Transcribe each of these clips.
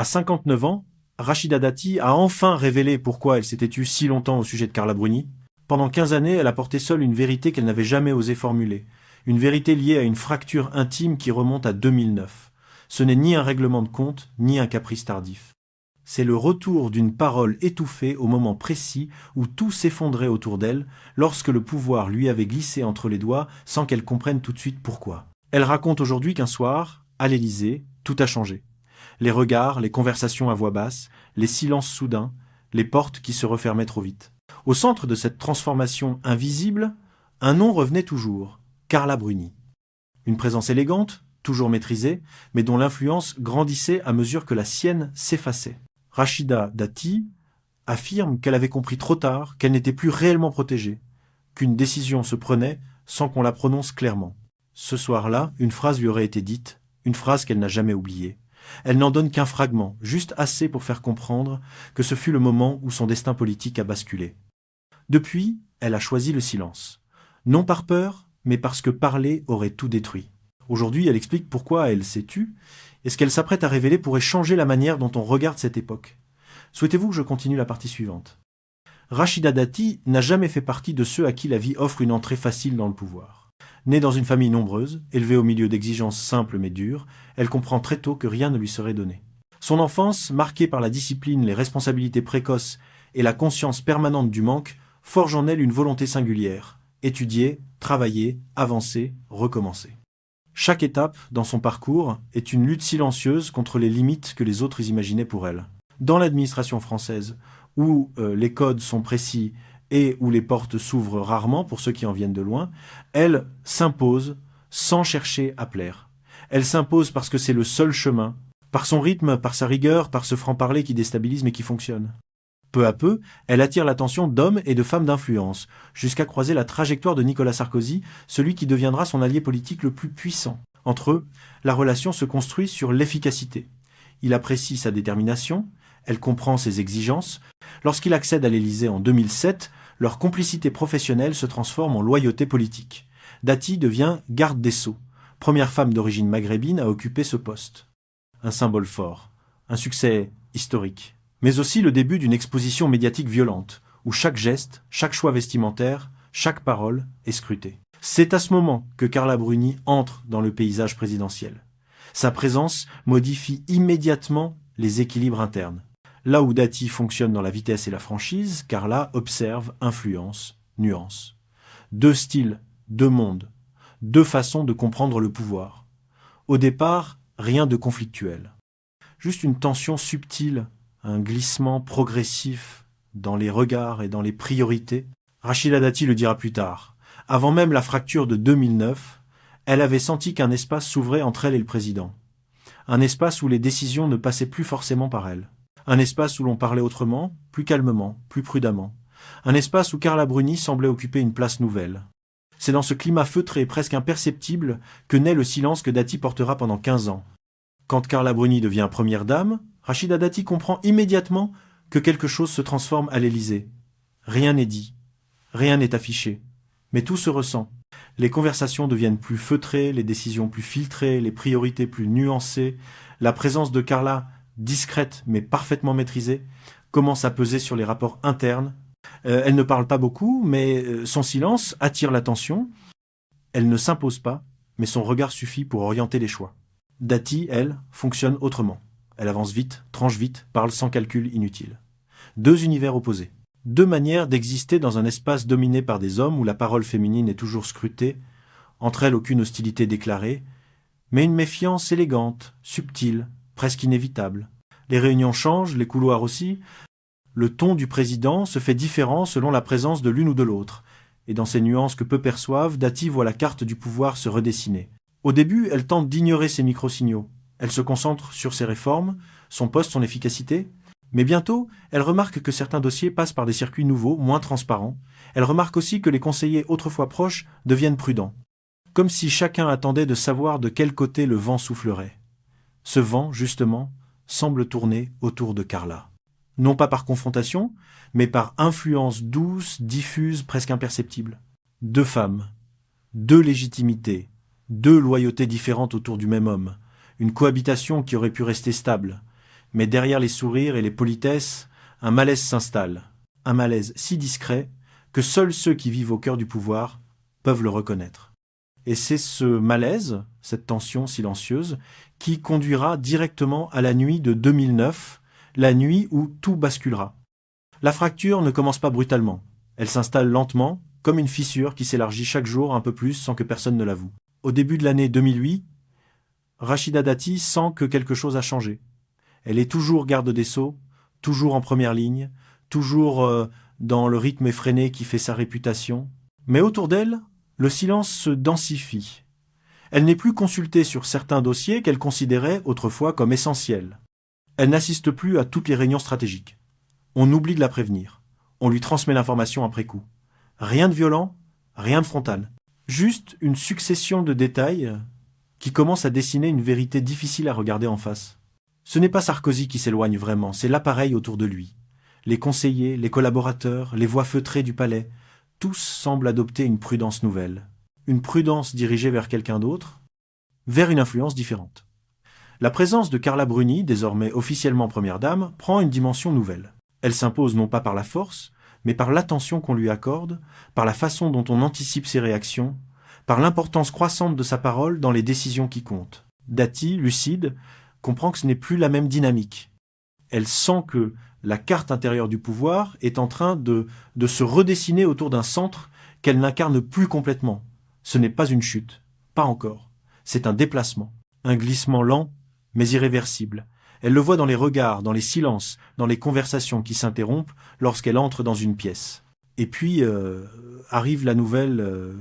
À 59 ans, Rachida Dati a enfin révélé pourquoi elle s'était tue si longtemps au sujet de Carla Bruni. Pendant 15 années, elle a porté seule une vérité qu'elle n'avait jamais osé formuler. Une vérité liée à une fracture intime qui remonte à 2009. Ce n'est ni un règlement de compte, ni un caprice tardif. C'est le retour d'une parole étouffée au moment précis où tout s'effondrait autour d'elle, lorsque le pouvoir lui avait glissé entre les doigts sans qu'elle comprenne tout de suite pourquoi. Elle raconte aujourd'hui qu'un soir, à l'Élysée, tout a changé. Les regards, les conversations à voix basse, les silences soudains, les portes qui se refermaient trop vite. Au centre de cette transformation invisible, un nom revenait toujours, Carla Bruni. Une présence élégante, toujours maîtrisée, mais dont l'influence grandissait à mesure que la sienne s'effaçait. Rachida Dati affirme qu'elle avait compris trop tard qu'elle n'était plus réellement protégée, qu'une décision se prenait sans qu'on la prononce clairement. Ce soir-là, une phrase lui aurait été dite, une phrase qu'elle n'a jamais oubliée. Elle n'en donne qu'un fragment, juste assez pour faire comprendre que ce fut le moment où son destin politique a basculé. Depuis, elle a choisi le silence. Non par peur, mais parce que parler aurait tout détruit. Aujourd'hui, elle explique pourquoi elle s'est tue, et ce qu'elle s'apprête à révéler pourrait changer la manière dont on regarde cette époque. Souhaitez-vous que je continue la partie suivante? Rachida Dati n'a jamais fait partie de ceux à qui la vie offre une entrée facile dans le pouvoir. Née dans une famille nombreuse, élevée au milieu d'exigences simples mais dures, elle comprend très tôt que rien ne lui serait donné. Son enfance, marquée par la discipline, les responsabilités précoces et la conscience permanente du manque, forge en elle une volonté singulière. Étudier, travailler, avancer, recommencer. Chaque étape dans son parcours est une lutte silencieuse contre les limites que les autres imaginaient pour elle. Dans l'administration française, où les codes sont précis et où les portes s'ouvrent rarement pour ceux qui en viennent de loin, elle s'impose sans chercher à plaire. Elle s'impose parce que c'est le seul chemin, par son rythme, par sa rigueur, par ce franc-parler qui déstabilise mais qui fonctionne. Peu à peu, elle attire l'attention d'hommes et de femmes d'influence, jusqu'à croiser la trajectoire de Nicolas Sarkozy, celui qui deviendra son allié politique le plus puissant. Entre eux, la relation se construit sur l'efficacité. Il apprécie sa détermination, elle comprend ses exigences. Lorsqu'il accède à l'Élysée en 2007, leur complicité professionnelle se transforme en loyauté politique. Dati devient garde des Sceaux, première femme d'origine maghrébine à occuper ce poste. Un symbole fort, un succès historique, mais aussi le début d'une exposition médiatique violente, où chaque geste, chaque choix vestimentaire, chaque parole est scrutée. C'est à ce moment que Carla Bruni entre dans le paysage présidentiel. Sa présence modifie immédiatement les équilibres internes. Là où Dati fonctionne dans la vitesse et la franchise, Carla observe, influence, nuance. Deux styles, deux mondes, deux façons de comprendre le pouvoir. Au départ, rien de conflictuel. Juste une tension subtile, un glissement progressif dans les regards et dans les priorités. Rachida Dati le dira plus tard. Avant même la fracture de 2009, elle avait senti qu'un espace s'ouvrait entre elle et le président. Un espace où les décisions ne passaient plus forcément par elle. Un espace où l'on parlait autrement, plus calmement, plus prudemment. Un espace où Carla Bruni semblait occuper une place nouvelle. C'est dans ce climat feutré, presque imperceptible, que naît le silence que Dati portera pendant 15 ans. Quand Carla Bruni devient première dame, Rachida Dati comprend immédiatement que quelque chose se transforme à l'Élysée. Rien n'est dit, rien n'est affiché, mais tout se ressent. Les conversations deviennent plus feutrées, les décisions plus filtrées, les priorités plus nuancées. La présence de Carla, discrète mais parfaitement maîtrisée, commence à peser sur les rapports internes. Elle ne parle pas beaucoup, mais son silence attire l'attention. Elle ne s'impose pas, mais son regard suffit pour orienter les choix. Dati, elle, fonctionne autrement. Elle avance vite, tranche vite, parle sans calcul inutile. Deux univers opposés. Deux manières d'exister dans un espace dominé par des hommes où la parole féminine est toujours scrutée, entre elles aucune hostilité déclarée, mais une méfiance élégante, subtile, presque inévitable. Les réunions changent, les couloirs aussi. Le ton du président se fait différent selon la présence de l'une ou de l'autre, et dans ces nuances que peu perçoivent, Dati voit la carte du pouvoir se redessiner. Au début, elle tente d'ignorer ces micro-signaux. Elle se concentre sur ses réformes, son poste, son efficacité. Mais bientôt, elle remarque que certains dossiers passent par des circuits nouveaux, moins transparents. Elle remarque aussi que les conseillers autrefois proches deviennent prudents. Comme si chacun attendait de savoir de quel côté le vent soufflerait. Ce vent, justement, semble tourner autour de Carla. Non pas par confrontation, mais par influence douce, diffuse, presque imperceptible. Deux femmes, deux légitimités, deux loyautés différentes autour du même homme. Une cohabitation qui aurait pu rester stable, Mais derrière les sourires et les politesses, un malaise s'installe. Un malaise si discret que seuls ceux qui vivent au cœur du pouvoir peuvent le reconnaître. Et c'est ce malaise, cette tension silencieuse, qui conduira directement à la nuit de 2009, la nuit où tout basculera. La fracture ne commence pas brutalement. Elle s'installe lentement, comme une fissure qui s'élargit chaque jour un peu plus sans que personne ne l'avoue. Au début de l'année 2008, Rachida Dati sent que quelque chose a changé. Elle est toujours garde des Sceaux, toujours en première ligne, toujours dans le rythme effréné qui fait sa réputation. Mais autour d'elle, le silence se densifie. Elle n'est plus consultée sur certains dossiers qu'elle considérait autrefois comme essentiels. Elle n'assiste plus à toutes les réunions stratégiques. On oublie de la prévenir. On lui transmet l'information après coup. Rien de violent, rien de frontal. Juste une succession de détails qui commencent à dessiner une vérité difficile à regarder en face. Ce n'est pas Sarkozy qui s'éloigne vraiment, c'est l'appareil autour de lui. Les conseillers, les collaborateurs, les voix feutrées du palais, tous semblent adopter une prudence nouvelle. Une prudence dirigée vers quelqu'un d'autre, vers une influence différente. La présence de Carla Bruni, désormais officiellement première dame, prend une dimension nouvelle. Elle s'impose non pas par la force, mais par l'attention qu'on lui accorde, par la façon dont on anticipe ses réactions, par l'importance croissante de sa parole dans les décisions qui comptent. Dati, lucide, comprend que ce n'est plus la même dynamique. Elle sent que la carte intérieure du pouvoir est en train de se redessiner autour d'un centre qu'elle n'incarne plus complètement. Ce n'est pas une chute, pas encore. C'est un déplacement, un glissement lent, mais irréversible. Elle le voit dans les regards, dans les silences, dans les conversations qui s'interrompent lorsqu'elle entre dans une pièce. Et puis arrive la nouvelle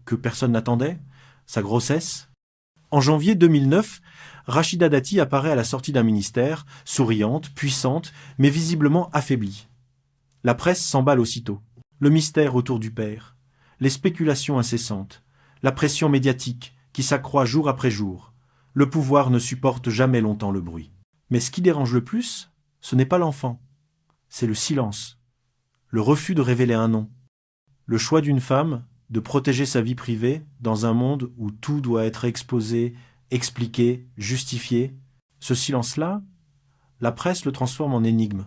que personne n'attendait, sa grossesse. En janvier 2009, Rachida Dati apparaît à la sortie d'un ministère, souriante, puissante, mais visiblement affaiblie. La presse s'emballe aussitôt. Le mystère autour du père, les spéculations incessantes, la pression médiatique qui s'accroît jour après jour. Le pouvoir ne supporte jamais longtemps le bruit. Mais ce qui dérange le plus, ce n'est pas l'enfant, c'est le silence, le refus de révéler un nom, le choix d'une femme de protéger sa vie privée dans un monde où tout doit être exposé, expliqué, justifié. Ce silence-là, la presse le transforme en énigme.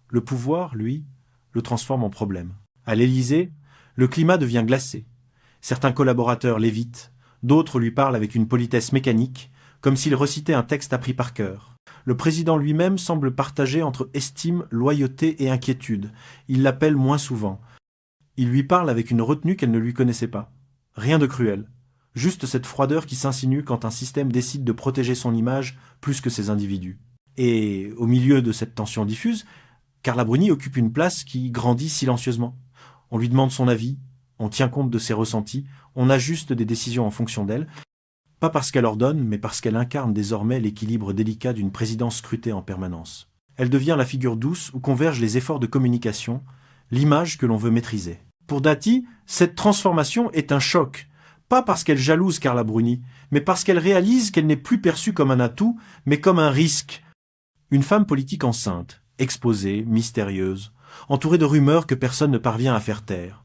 Le pouvoir, lui, le transforme en problème. À l'Élysée, le climat devient glacé. Certains collaborateurs l'évitent, d'autres lui parlent avec une politesse mécanique, comme s'il recitait un texte appris par cœur. Le président lui-même semble partager entre estime, loyauté et inquiétude. Il l'appelle moins souvent. Il lui parle avec une retenue qu'elle ne lui connaissait pas. Rien de cruel. Juste cette froideur qui s'insinue quand un système décide de protéger son image plus que ses individus. Et au milieu de cette tension diffuse, Carla Bruni occupe une place qui grandit silencieusement. On lui demande son avis, on tient compte de ses ressentis, on ajuste des décisions en fonction d'elle, pas parce qu'elle ordonne, mais parce qu'elle incarne désormais l'équilibre délicat d'une présidence scrutée en permanence. Elle devient la figure douce où convergent les efforts de communication, l'image que l'on veut maîtriser. Pour Dati, cette transformation est un choc, pas parce qu'elle jalouse Carla Bruni, mais parce qu'elle réalise qu'elle n'est plus perçue comme un atout, mais comme un risque. Une femme politique enceinte, exposée, mystérieuse, entourée de rumeurs que personne ne parvient à faire taire.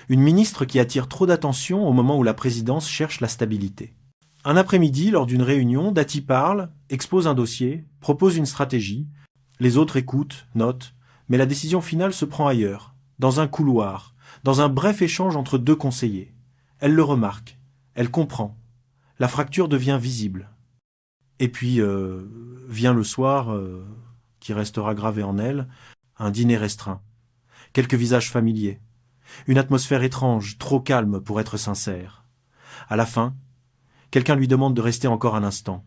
Une ministre qui attire trop d'attention au moment où la présidence cherche la stabilité. Un après-midi, lors d'une réunion, Dati parle, expose un dossier, propose une stratégie. Les autres écoutent, notent, mais la décision finale se prend ailleurs, dans un couloir, dans un bref échange entre deux conseillers. Elle le remarque, elle comprend. La fracture devient visible. Et puis vient le soir, qui restera gravé en elle, un dîner restreint. Quelques visages familiers. Une atmosphère étrange, trop calme pour être sincère. À la fin, quelqu'un lui demande de rester encore un instant.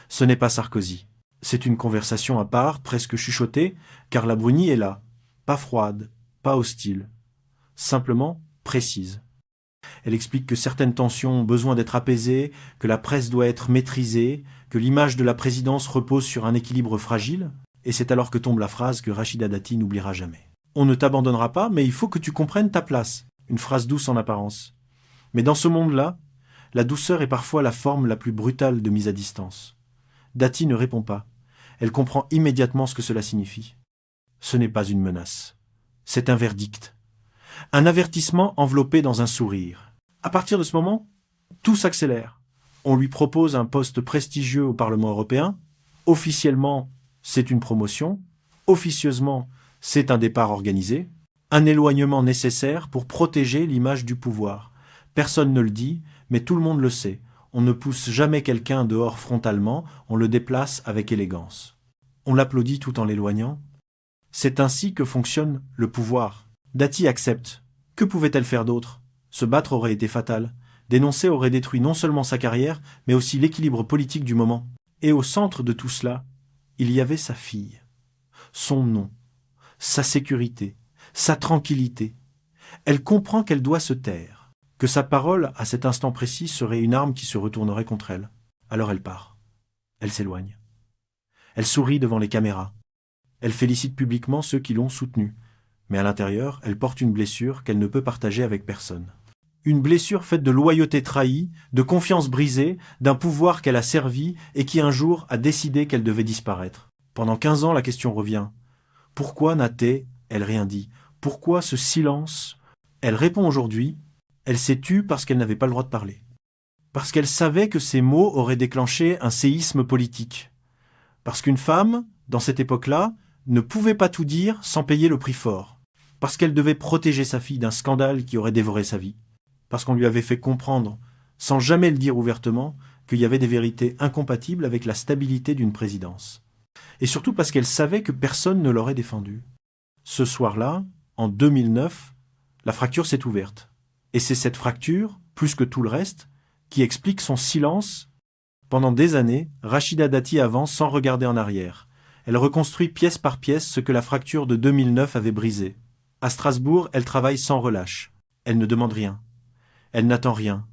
Ce n'est pas Sarkozy. C'est une conversation à part, presque chuchotée, car la Bruni est là. Pas froide, pas hostile. Simplement précise. Elle explique que certaines tensions ont besoin d'être apaisées, que la presse doit être maîtrisée, que l'image de la présidence repose sur un équilibre fragile, et c'est alors que tombe la phrase que Rachida Dati n'oubliera jamais. On ne t'abandonnera pas, mais il faut que tu comprennes ta place. Une phrase douce en apparence. Mais dans ce monde-là, la douceur est parfois la forme la plus brutale de mise à distance. Dati ne répond pas. Elle comprend immédiatement ce que cela signifie. Ce n'est pas une menace. C'est un verdict. Un avertissement enveloppé dans un sourire. À partir de ce moment, tout s'accélère. On lui propose un poste prestigieux au Parlement européen, officiellement c'est une promotion. Officieusement, c'est un départ organisé. Un éloignement nécessaire pour protéger l'image du pouvoir. Personne ne le dit, mais tout le monde le sait. On ne pousse jamais quelqu'un dehors frontalement, on le déplace avec élégance. On l'applaudit tout en l'éloignant. C'est ainsi que fonctionne le pouvoir. Dati accepte. Que pouvait-elle faire d'autre? Se battre aurait été fatal. Dénoncer aurait détruit non seulement sa carrière, mais aussi l'équilibre politique du moment. Et au centre de tout cela, il y avait sa fille. Son nom, sa sécurité, sa tranquillité. Elle comprend qu'elle doit se taire, que sa parole, à cet instant précis, serait une arme qui se retournerait contre elle. Alors elle part. Elle s'éloigne. Elle sourit devant les caméras. Elle félicite publiquement ceux qui l'ont soutenue. Mais à l'intérieur, elle porte une blessure qu'elle ne peut partager avec personne. Une blessure faite de loyauté trahie, de confiance brisée, d'un pouvoir qu'elle a servi et qui un jour a décidé qu'elle devait disparaître. Pendant 15 ans, la question revient. Pourquoi n'a-t-elle rien dit? Pourquoi ce silence? Elle répond aujourd'hui, elle s'est tue parce qu'elle n'avait pas le droit de parler. Parce qu'elle savait que ces mots auraient déclenché un séisme politique. Parce qu'une femme, dans cette époque-là, ne pouvait pas tout dire sans payer le prix fort. Parce qu'elle devait protéger sa fille d'un scandale qui aurait dévoré sa vie. Parce qu'on lui avait fait comprendre, sans jamais le dire ouvertement, qu'il y avait des vérités incompatibles avec la stabilité d'une présidence. Et surtout parce qu'elle savait que personne ne l'aurait défendue. Ce soir-là, en 2009, la fracture s'est ouverte. Et c'est cette fracture, plus que tout le reste, qui explique son silence. Pendant des années, Rachida Dati avance sans regarder en arrière. Elle reconstruit pièce par pièce ce que la fracture de 2009 avait brisé. À Strasbourg, elle travaille sans relâche. Elle ne demande rien. Elle n'attend rien.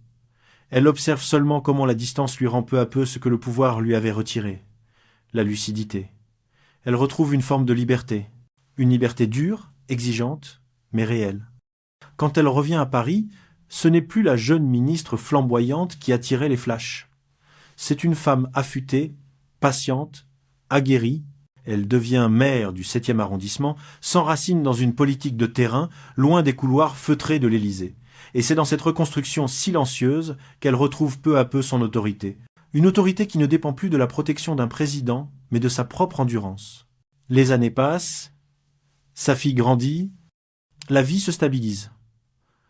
Elle observe seulement comment la distance lui rend peu à peu ce que le pouvoir lui avait retiré. La lucidité. Elle retrouve une forme de liberté. Une liberté dure, exigeante, mais réelle. Quand elle revient à Paris, ce n'est plus la jeune ministre flamboyante qui attirait les flashs. C'est une femme affûtée, patiente, aguerrie. Elle devient maire du 7e arrondissement, s'enracine dans une politique de terrain, loin des couloirs feutrés de l'Élysée. Et c'est dans cette reconstruction silencieuse qu'elle retrouve peu à peu son autorité. Une autorité qui ne dépend plus de la protection d'un président, mais de sa propre endurance. Les années passent, sa fille grandit, la vie se stabilise.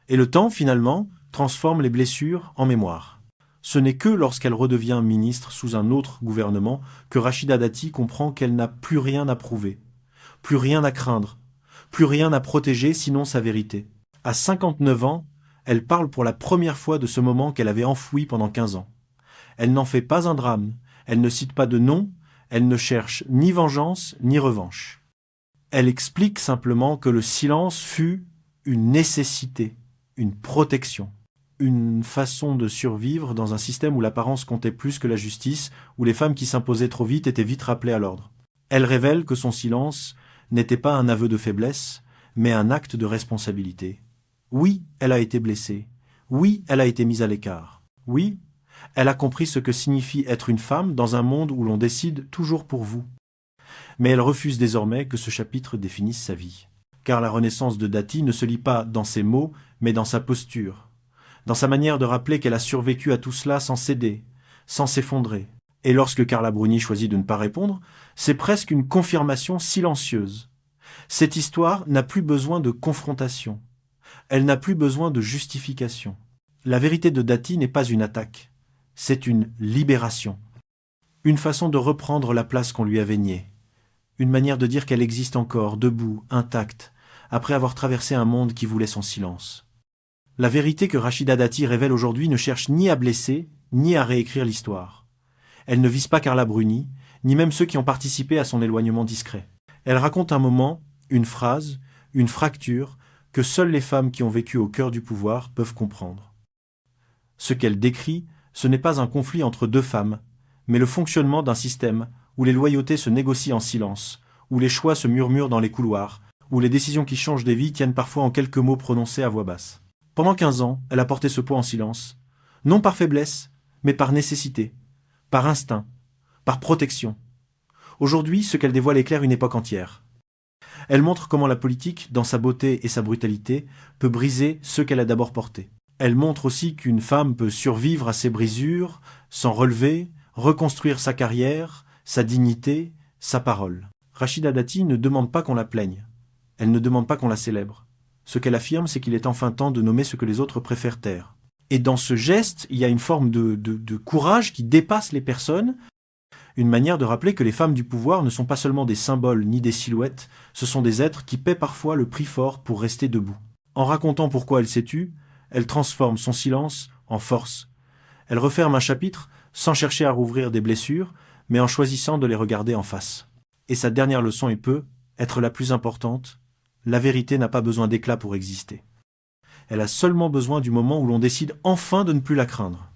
Et le temps, finalement, transforme les blessures en mémoire. Ce n'est que lorsqu'elle redevient ministre sous un autre gouvernement que Rachida Dati comprend qu'elle n'a plus rien à prouver, plus rien à craindre, plus rien à protéger sinon sa vérité. À 59 ans, elle parle pour la première fois de ce moment qu'elle avait enfoui pendant 15 ans. Elle n'en fait pas un drame, elle ne cite pas de nom, elle ne cherche ni vengeance ni revanche. Elle explique simplement que le silence fut une nécessité, une protection, une façon de survivre dans un système où l'apparence comptait plus que la justice, où les femmes qui s'imposaient trop vite étaient vite rappelées à l'ordre. Elle révèle que son silence n'était pas un aveu de faiblesse, mais un acte de responsabilité. Oui, elle a été blessée. Oui, elle a été mise à l'écart. Oui, elle a compris ce que signifie être une femme dans un monde où l'on décide toujours pour vous. Mais elle refuse désormais que ce chapitre définisse sa vie. Car la renaissance de Dati ne se lit pas dans ses mots, mais dans sa posture, dans sa manière de rappeler qu'elle a survécu à tout cela sans céder, sans s'effondrer. Et lorsque Carla Bruni choisit de ne pas répondre, c'est presque une confirmation silencieuse. Cette histoire n'a plus besoin de confrontation. Elle n'a plus besoin de justification. La vérité de Dati n'est pas une attaque, c'est une libération. Une façon de reprendre la place qu'on lui avait niée. Une manière de dire qu'elle existe encore, debout, intacte, après avoir traversé un monde qui voulait son silence. La vérité que Rachida Dati révèle aujourd'hui ne cherche ni à blesser, ni à réécrire l'histoire. Elle ne vise pas Carla Bruni, ni même ceux qui ont participé à son éloignement discret. Elle raconte un moment, une phrase, une fracture, que seules les femmes qui ont vécu au cœur du pouvoir peuvent comprendre. Ce qu'elle décrit, ce n'est pas un conflit entre deux femmes, mais le fonctionnement d'un système où les loyautés se négocient en silence, où les choix se murmurent dans les couloirs, où les décisions qui changent des vies tiennent parfois en quelques mots prononcés à voix basse. Pendant 15 ans, elle a porté ce poids en silence, non par faiblesse, mais par nécessité, par instinct, par protection. Aujourd'hui, ce qu'elle dévoile éclaire une époque entière. Elle montre comment la politique, dans sa beauté et sa brutalité, peut briser ceux qu'elle a d'abord portés. Elle montre aussi qu'une femme peut survivre à ses brisures, s'en relever, reconstruire sa carrière, sa dignité, sa parole. Rachida Dati ne demande pas qu'on la plaigne. Elle ne demande pas qu'on la célèbre. Ce qu'elle affirme, c'est qu'il est enfin temps de nommer ce que les autres préfèrent taire. Et dans ce geste, il y a une forme de courage qui dépasse les personnes, une manière de rappeler que les femmes du pouvoir ne sont pas seulement des symboles ni des silhouettes, ce sont des êtres qui paient parfois le prix fort pour rester debout. En racontant pourquoi elle s'est tue, elle transforme son silence en force. Elle referme un chapitre sans chercher à rouvrir des blessures, mais en choisissant de les regarder en face. Et sa dernière leçon peut être la plus importante: la vérité n'a pas besoin d'éclat pour exister. Elle a seulement besoin du moment où l'on décide enfin de ne plus la craindre.